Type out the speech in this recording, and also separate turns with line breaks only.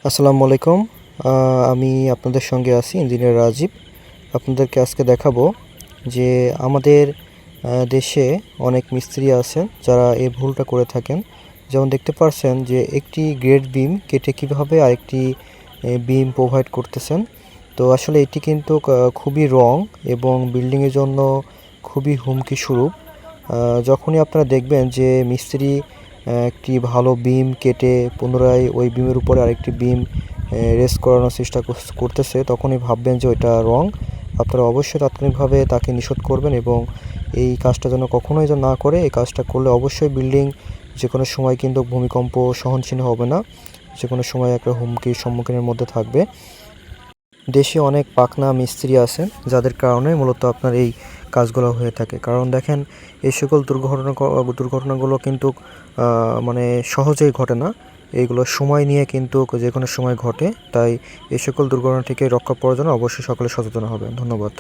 আসসালামু আলাইকুম। আমি আপনাদের সঙ্গে আছি ইঞ্জিনিয়ার রাজীব। আপনাদেরকে আজকে দেখাবো যে আমাদের দেশে অনেক মিস্ত্রি আছেন যারা এই ভুলটা করে থাকেন। যেমন দেখতে পারছেন যে একটি গ্রেড বিম কেটে কীভাবে আরেকটি বিম প্রোভাইড করতেছেন। তো আসলে এটি কিন্তু খুবই রং এবং বিল্ডিংয়ের জন্য খুবই হুমকি স্বরূপ। যখনই আপনারা দেখবেন যে মিস্ত্রি একটি ভালো বিম কেটে পুনরায় ওই বিমের উপরে আরেকটি বিম রেস করানোর চেষ্টা করতেছে, তখনই ভাববেন যে ওইটা রং। আপনারা অবশ্যই তাৎক্ষণিকভাবে তাকে নিষেধ করবেন এবং এই কাজটা যেন কখনোই যেন না করে। এই কাজটা করলে অবশ্যই বিল্ডিং যে কোনো সময় কিন্তু ভূমিকম্প সহনশীল হবে না, যে কোনো সময় একটা হুমকির সম্মুখীনের মধ্যে থাকবে। দেশে অনেক পাকনা মিস্ত্রি আছেন যাদের কারণে মূলত আপনার এই কাজগুলো হয়ে থাকে। কারণ দেখেন, এই সকল দুর্ঘটনাগুলো কিন্তু মানে সহজেই ঘটে না, এইগুলো সময় নিয়ে কিন্তু যে কোনো সময় ঘটে। তাই এই সকল দুর্ঘটনা থেকে রক্ষা পাওয়ার জন্য অবশ্যই সকলে সচেতন হবেন। ধন্যবাদ।